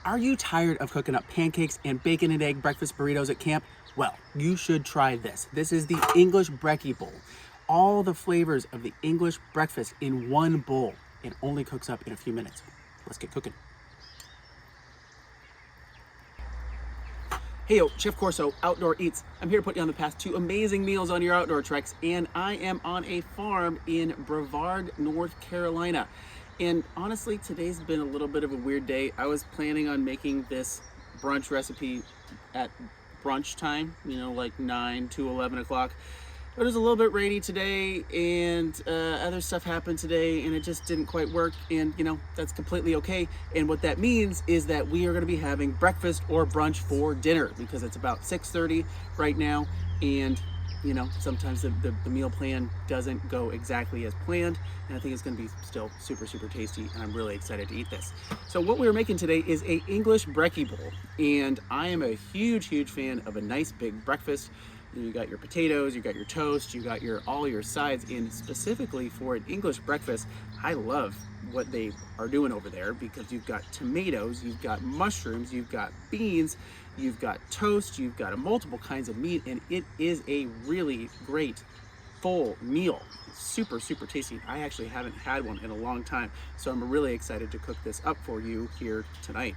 Are you tired of cooking up pancakes and bacon and egg breakfast burritos at camp? Well, you should try this. This is the English Brekkie Bowl. All the flavors of the English breakfast in one bowl. It only cooks up in a few minutes. Let's get cooking. Hey yo, Chef Corso, Outdoor Eats. I'm here to put you on the path to amazing meals on your outdoor treks, and I am on a farm in Brevard, North Carolina. And honestly, today's been a little bit of a weird day. I was planning on making this brunch recipe at brunch time, you know, like 9 to 11 o'clock. But it was a little bit rainy today, and other stuff happened today, and it just didn't quite work. And you know, that's completely okay. And what that means is that we are going to be having breakfast or brunch for dinner, because it's about 6:30 right now. And you know, sometimes the meal plan doesn't go exactly as planned, and I think it's going to be still super tasty, and I'm really excited to eat this. So what we're making today is a English Brekkie Bowl, and I am a huge fan of a nice big breakfast. You got your potatoes, you got your toast, you got all your sides, and specifically for an English breakfast, I love what they are doing over there, because you've got tomatoes, you've got mushrooms, you've got beans, you've got toast, you've got multiple kinds of meat, and it is a really great full meal. Super tasty. I actually haven't had one in a long time, so I'm really excited to cook this up for you here tonight.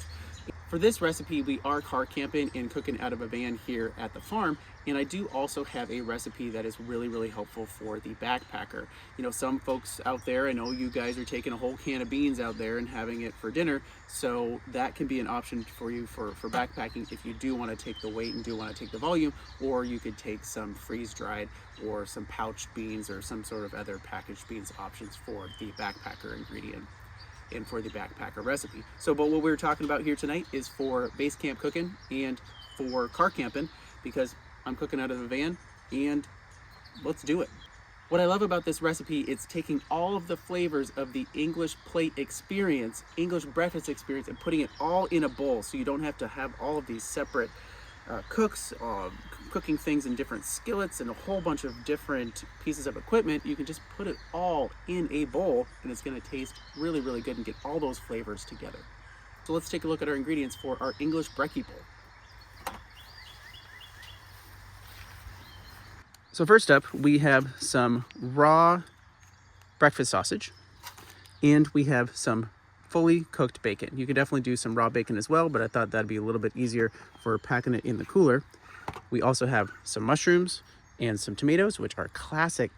For this recipe, we are car camping and cooking out of a van here at the farm, and I do also have a recipe that is really helpful for the backpacker. You know, some folks out there, I know you guys are taking a whole can of beans out there and having it for dinner, so that can be an option for you for backpacking if you do want to take the weight and do want to take the volume, or you could take some freeze-dried or some pouched beans or some sort of other packaged beans options for the backpacker ingredient and for the backpacker recipe. But what we're talking about here tonight is for base camp cooking and for car camping, because I'm cooking out of a van, and let's do it. What I love about this recipe is taking all of the flavors of the English plate experience, English breakfast experience, and putting it all in a bowl, so you don't have to have all of these separate cooks cooking things in different skillets and a whole bunch of different pieces of equipment. You can just put it all in a bowl, and it's going to taste really good and get all those flavors together. So let's take a look at our ingredients for our English Brekkie Bowl. So first up, we have some raw breakfast sausage, and we have some fully cooked bacon. You could definitely do some raw bacon as well, but I thought that'd be a little bit easier for packing it in the cooler. We also have some mushrooms and some tomatoes, which are classic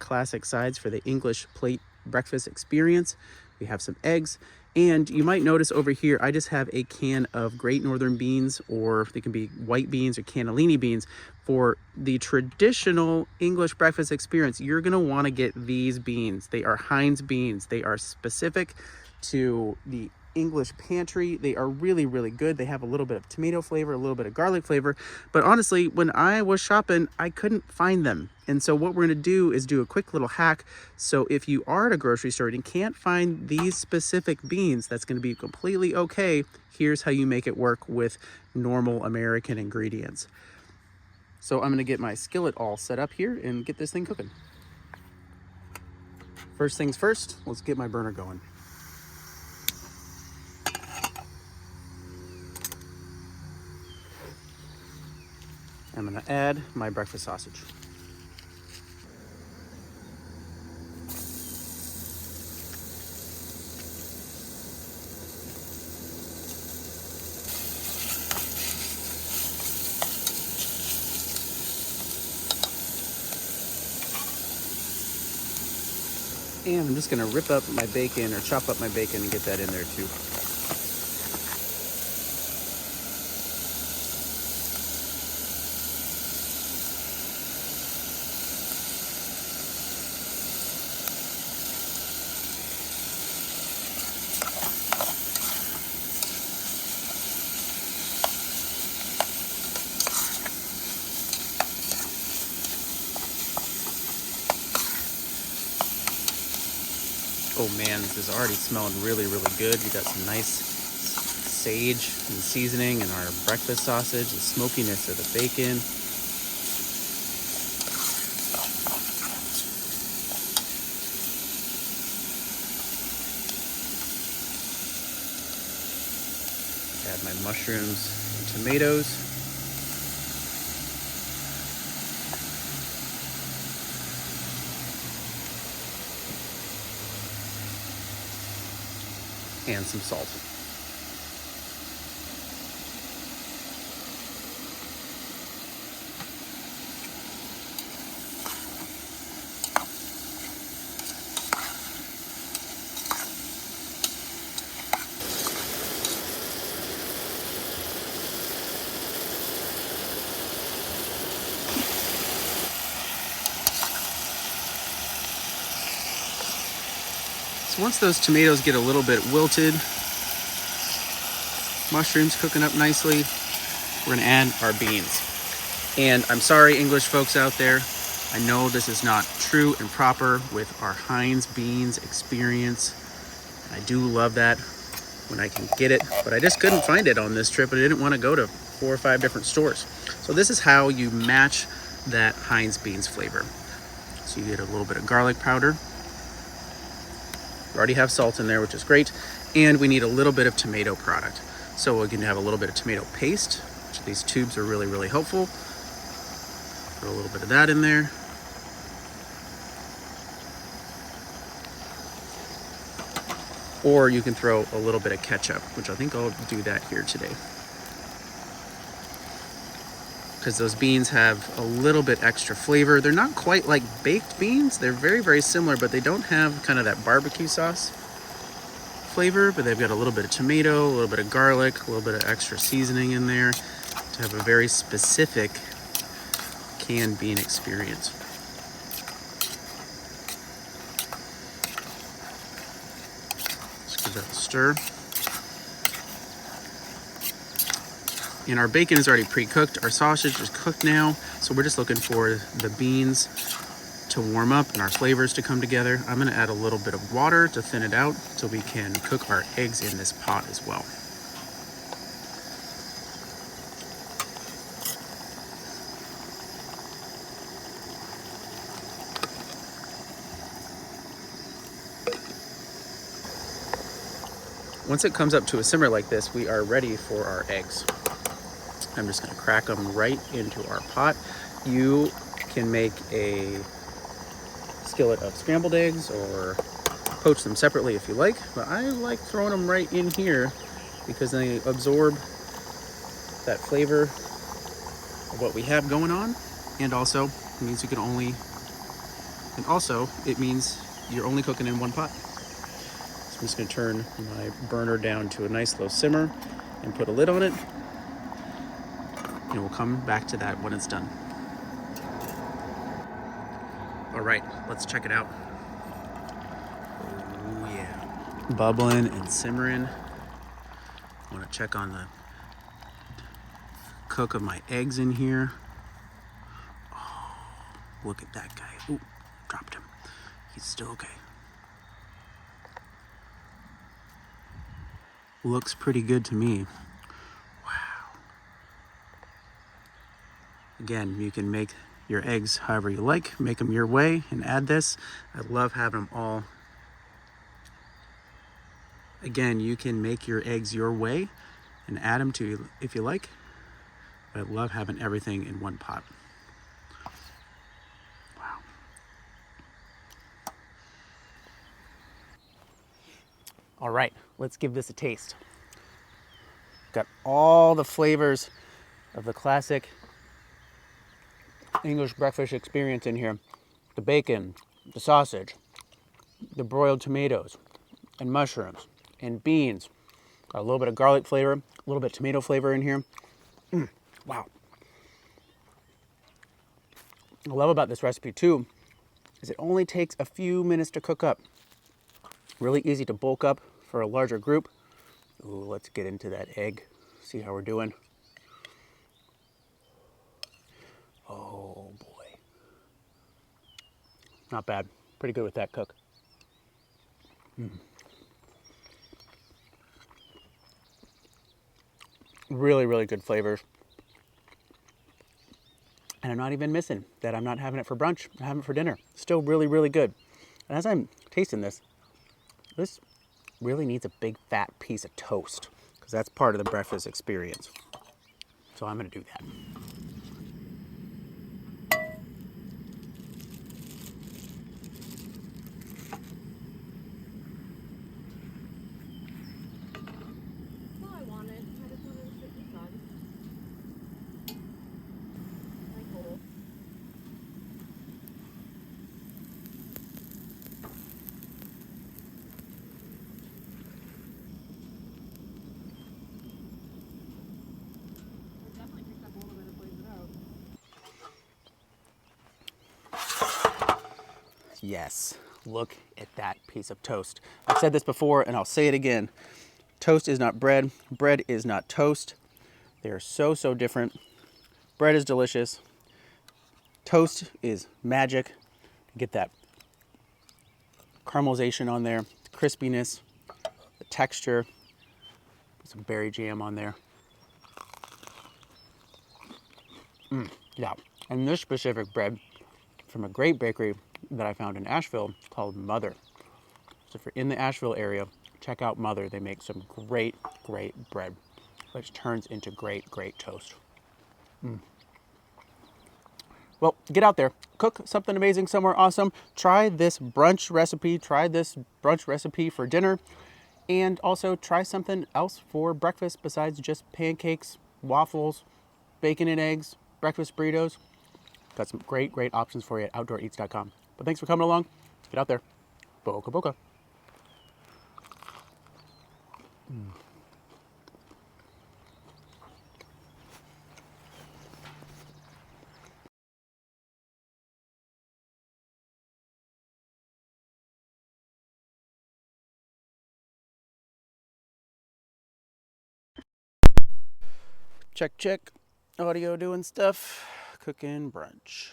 sides for the English plate breakfast experience. We have some eggs, and you might notice over here, I just have a can of Great Northern beans, or they can be white beans or cannellini beans. For the traditional English breakfast experience, you're gonna wanna get these beans. They are Heinz beans. They are specific to the English pantry. They are really good. They have a little bit of tomato flavor, a little bit of garlic flavor, but honestly, when I was shopping, I couldn't find them. And so what we're going to do is do a quick little hack. So if you are at a grocery store and can't find these specific beans, that's going to be completely okay. Here's how you make it work with normal American ingredients. So I'm going to get my skillet all set up here and get this thing cooking. First things first, let's get my burner going. I'm going to add my breakfast sausage. And I'm just going to rip up my bacon, or chop up my bacon, and get that in there too. Oh man, this is already smelling really good. We got some nice sage and seasoning in our breakfast sausage, the smokiness of the bacon. Add my mushrooms and tomatoes. And some salt. So once those tomatoes get a little bit wilted, mushrooms cooking up nicely, we're gonna add our beans. And I'm sorry, English folks out there, I know this is not true and proper with our Heinz beans experience. I do love that when I can get it, but I just couldn't find it on this trip. I didn't want to go to 4 or 5 different stores. So this is how you match that Heinz beans flavor. So you get a little bit of garlic powder. We already have salt in there, which is great. And we need a little bit of tomato product. So we're going to have a little bit of tomato paste, which these tubes are really, really helpful. Throw a little bit of that in there. Or you can throw a little bit of ketchup, which I think I'll do that here today. Because those beans have a little bit extra flavor. They're not quite like baked beans. They're very, very similar, but they don't have kind of that barbecue sauce flavor, but they've got a little bit of tomato, a little bit of garlic, a little bit of extra seasoning in there to have a very specific canned bean experience. Let's give that a stir. And our bacon is already pre-cooked. Our sausage is cooked now. So we're just looking for the beans to warm up and our flavors to come together. I'm gonna add a little bit of water to thin it out so we can cook our eggs in this pot as well. Once it comes up to a simmer like this, we are ready for our eggs. I'm just gonna crack them right into our pot. You can make a skillet of scrambled eggs or poach them separately if you like, but I like throwing them right in here because they absorb that flavor of what we have going on. And also it means you can only, it means you're only cooking in one pot. So I'm just gonna turn my burner down to a nice low simmer and put a lid on it. And we'll come back to that when it's done. All right, let's check it out. Oh yeah, bubbling and simmering. I want to check on the cook of my eggs in here. Oh, look at that guy. Ooh, dropped him. He's still okay. Looks pretty good to me. Again, you can make your eggs however you like, make them your way and add this. I love having them all. Again, you can make your eggs your way and add them to if you like. But I love having everything in one pot. Wow. All right, let's give this a taste. Got all the flavors of the classic English breakfast experience in here. The bacon, the sausage, the broiled tomatoes and mushrooms and beans. Got a little bit of garlic flavor, a little bit of tomato flavor in here. Wow. What I love about this recipe too is it only takes a few minutes to cook up. Really easy to bulk up for a larger group. Ooh, let's get into that egg, see how we're doing. Oh boy. Not bad. Pretty good with that cook. Really, really good flavors. And I'm not even missing that I'm not having it for brunch. I'm having it for dinner. Still really, really good. And as I'm tasting this, this really needs a big fat piece of toast. because that's part of the breakfast experience. So I'm going to do that. Yes, look at that piece of toast. I've said this before and I'll say it again. Toast is not bread. Bread is not toast. They are so, so different. Bread is delicious. Toast is magic. Get that caramelization on there, crispiness, the texture. Put some berry jam on there. Yeah, and this specific bread from a great bakery that I found in Asheville called Mother. So if you're in the Asheville area, check out Mother. They make some great, great bread, which turns into great, great toast. Well, get out there, cook something amazing somewhere awesome. Try this brunch recipe. Try this brunch recipe for dinner. And also try something else for breakfast besides just pancakes, waffles, bacon and eggs, breakfast burritos. Got some great, great options for you at OutdoorEats.com. But thanks for coming along. Get out there. Boca boca. Check, check. Audio doing stuff. Cooking brunch.